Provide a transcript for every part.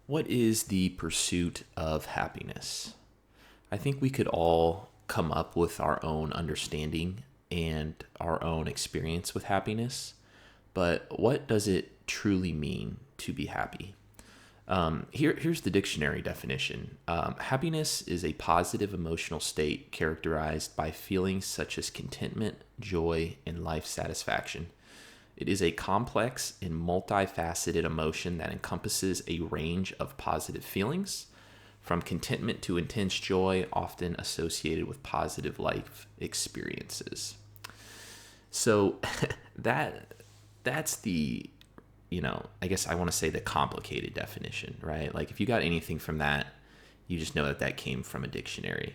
What is the pursuit of happiness? I think we could all come up with our own understanding and our own experience with happiness, but what does it truly mean to be happy? Here's the dictionary definition. Happiness is a positive emotional state characterized by feelings such as contentment, joy, and life satisfaction. It is a complex and multifaceted emotion that encompasses a range of positive feelings, from contentment to intense joy, often associated with positive life experiences. So that that's the I guess I want to say the complicated definition, right? Like if you got anything from that, you just know that that came from a dictionary,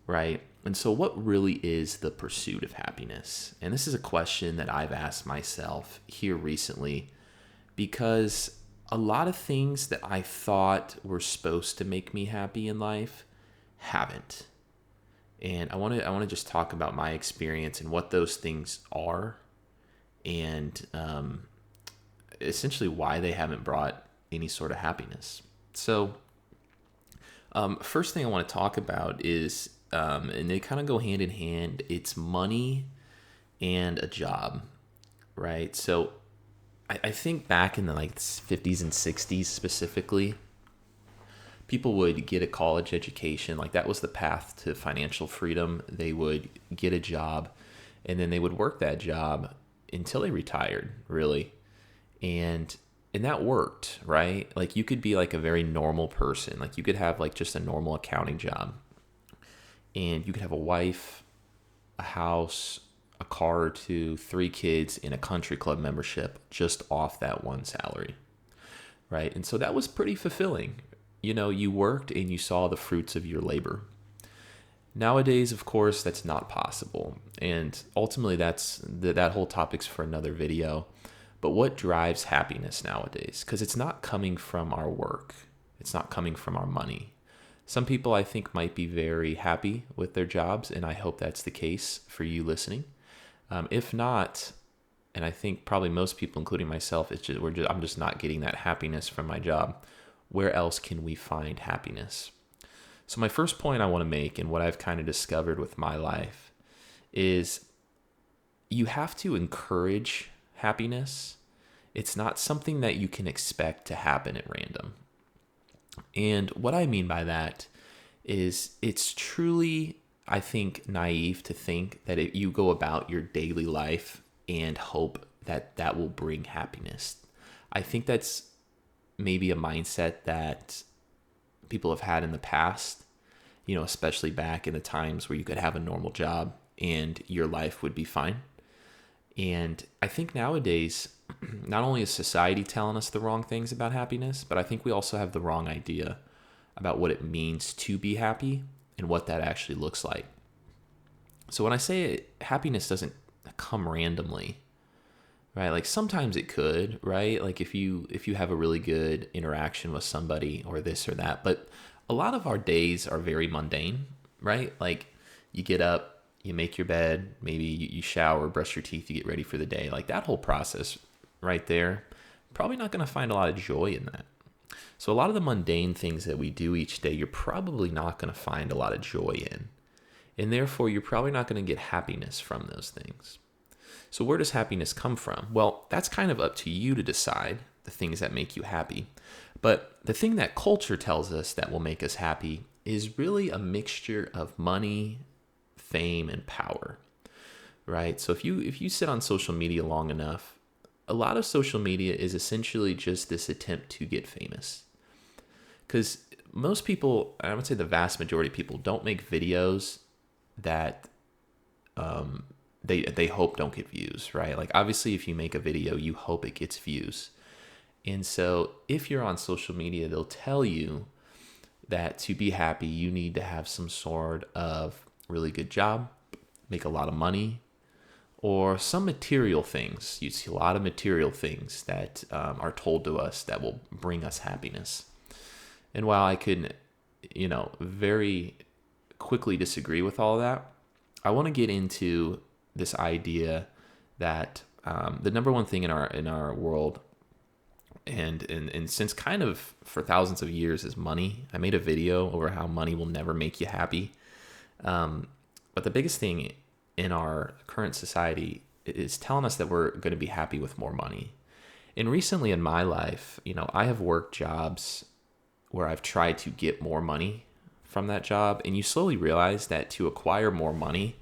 right? And so, what really is the pursuit of happiness? And this is a question that I've asked myself here recently because a lot of things that I thought were supposed to make me happy in life haven't. And I want to just talk about my experience and what those things are, and essentially why they haven't brought any sort of happiness. So, first thing I want to talk about is, and they kind of go hand in hand, it's money and a job, right? So, I think back in the like 50s and 60s specifically, people would get a college education. Like that was the path to financial freedom. They would get a job and then they would work that job until they retired, really. And that worked, right? Like you could be like a very normal person. Like you could have like just a normal accounting job and you could have a wife, a house, a car or two, three kids, and a country club membership just off that one salary, right? And so that was pretty fulfilling. You worked and you saw the fruits of your labor. Nowadays, of course, that's not possible. And ultimately, that whole topic's for another video. But what drives happiness nowadays? Because it's not coming from our work. It's not coming from our money. Some people I think might be very happy with their jobs, and I hope that's the case for you listening. If not, and I think probably most people, including myself, I'm just not getting that happiness from my job. Where else can we find happiness? So my first point I want to make, and what I've kind of discovered with my life, is you have to encourage happiness. It's not something that you can expect to happen at random. And what I mean by that is it's truly, I think, naive to think that you go about your daily life and hope that that will bring happiness. I think that's maybe a mindset that people have had in the past, especially back in the times where you could have a normal job and your life would be fine. And I think nowadays, not only is society telling us the wrong things about happiness, but I think we also have the wrong idea about what it means to be happy and what that actually looks like. So when I say happiness doesn't come randomly, right? Like sometimes it could, right? Like if you have a really good interaction with somebody or this or that, but a lot of our days are very mundane, right? Like you get up, you make your bed, maybe you shower, brush your teeth, you get ready for the day. Like that whole process right there, probably not going to find a lot of joy in that. So a lot of the mundane things that we do each day, you're probably not going to find a lot of joy in. And therefore, you're probably not going to get happiness from those things. So where does happiness come from? Well, that's kind of up to you to decide the things that make you happy. But the thing that culture tells us that will make us happy is really a mixture of money, fame, and power, right? So if you sit on social media long enough, a lot of social media is essentially just this attempt to get famous. Because most people, I would say the vast majority of people, don't make videos that they hope don't get views, right? Like obviously if you make a video, you hope it gets views. And so if you're on social media, they'll tell you that to be happy, you need to have some sort of really good job, make a lot of money, or some material things. You see a lot of material things that are told to us that will bring us happiness. And while I could, very quickly disagree with all that, I want to get into this idea that the number one thing in our world and since kind of for thousands of years is money. I made a video over how money will never make you happy. But the biggest thing in our current society is telling us that we're going to be happy with more money. And recently in my life, I have worked jobs where I've tried to get more money from that job. And you slowly realize that to acquire more money,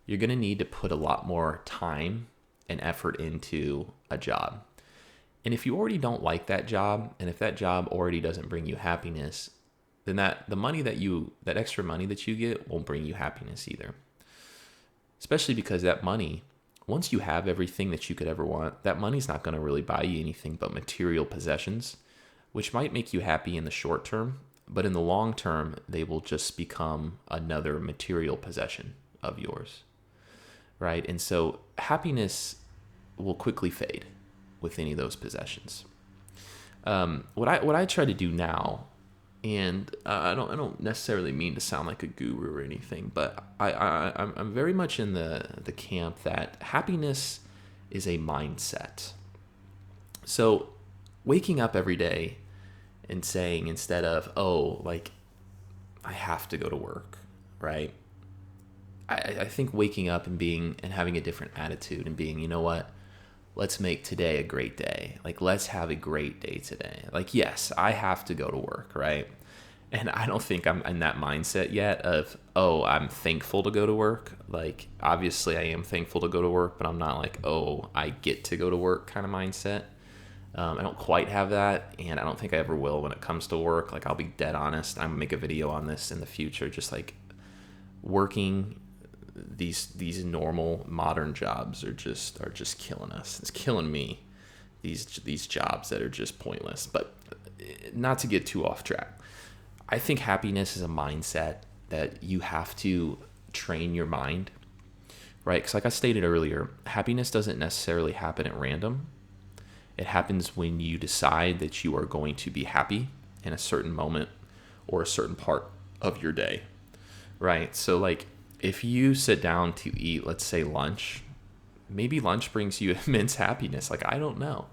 you're going to need to put a lot more time and effort into a job. And if you already don't like that job, and if that job already doesn't bring you happiness, then that extra money that you get won't bring you happiness either. Especially because that money, once you have everything that you could ever want, that money's not going to really buy you anything but material possessions, which might make you happy in the short term, but in the long term, they will just become another material possession of yours, right? And so happiness will quickly fade with any of those possessions. What I try to do now, and I don't necessarily mean to sound like a guru or anything, but I'm very much in the camp that happiness is a mindset. So waking up every day and saying, instead of, I have to go to work, right? I think waking up and having a different attitude and being, you know what? Let's make today a great day. Let's have a great day today. Yes, I have to go to work, right? And I don't think I'm in that mindset yet of, I'm thankful to go to work. Obviously I am thankful to go to work, but I'm not I get to go to work kind of mindset. I don't quite have that, and I don't think I ever will when it comes to work. I'll be dead honest. I'm gonna make a video on this in the future, just working these normal modern jobs are just killing us. It's killing me. These jobs that are just pointless. But not to get too off track, I think happiness is a mindset that you have to train your mind, right? Because like I stated earlier, happiness doesn't necessarily happen at random. It happens when you decide that you are going to be happy in a certain moment or a certain part of your day, right? So if you sit down to eat, let's say lunch, maybe lunch brings you immense happiness. I don't know.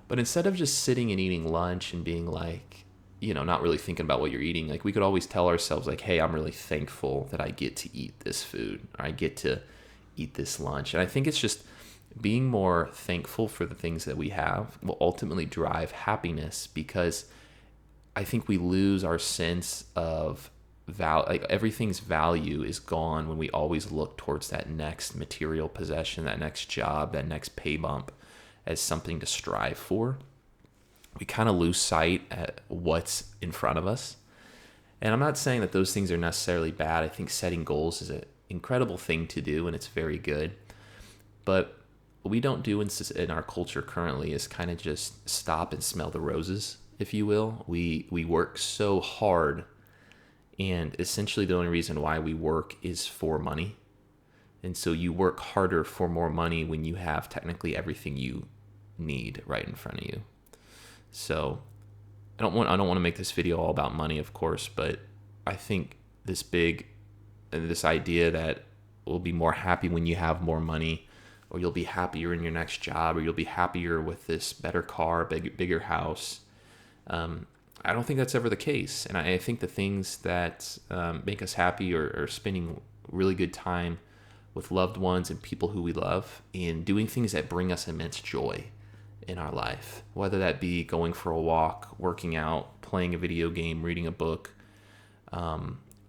But instead of just sitting and eating lunch and being not really thinking about what you're eating, we could always tell ourselves hey, I'm really thankful that I get to eat this food, or I get to eat this lunch. And I think it's just being more thankful for the things that we have will ultimately drive happiness, because I think we lose our sense of value. Everything's value is gone when we always look towards that next material possession, that next job, that next pay bump as something to strive for. We kind of lose sight at what's in front of us. And I'm not saying that those things are necessarily bad. I think setting goals is an incredible thing to do, and it's very good. But what we don't do in our culture currently is kind of just stop and smell the roses, if you will. We work so hard, and essentially the only reason why we work is for money. And so you work harder for more money when you have technically everything you need right in front of you. So I don't want to make this video all about money, of course, but I think this idea that we'll be more happy when you have more money, or you'll be happier in your next job, or you'll be happier with this better car, bigger house. I don't think that's ever the case. And I think the things that make us happy are spending really good time with loved ones and people who we love, and doing things that bring us immense joy in our life, whether that be going for a walk, working out, playing a video game, reading a book,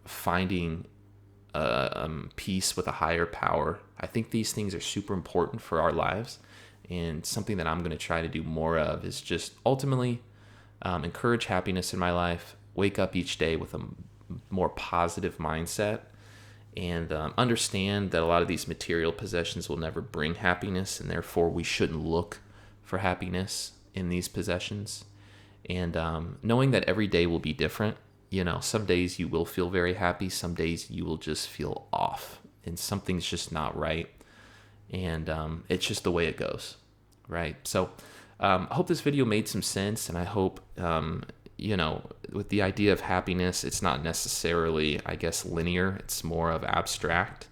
finding peace with a higher power. I think these things are super important for our lives, and something that I'm going to try to do more of is just ultimately encourage happiness in my life, wake up each day with a more positive mindset, and understand that a lot of these material possessions will never bring happiness, and therefore we shouldn't look for happiness in these possessions. And knowing that every day will be different. Some days you will feel very happy, some days you will just feel off, and something's just not right, and it's just the way it goes, right? So I hope this video made some sense, and I hope with the idea of happiness, it's not necessarily, I guess, linear. It's more of abstract.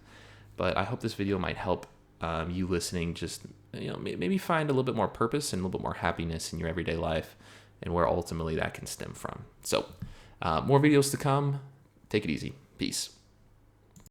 But I hope this video might help you listening just maybe find a little bit more purpose and a little bit more happiness in your everyday life, and where ultimately that can stem from. So more videos to come. Take it easy. Peace.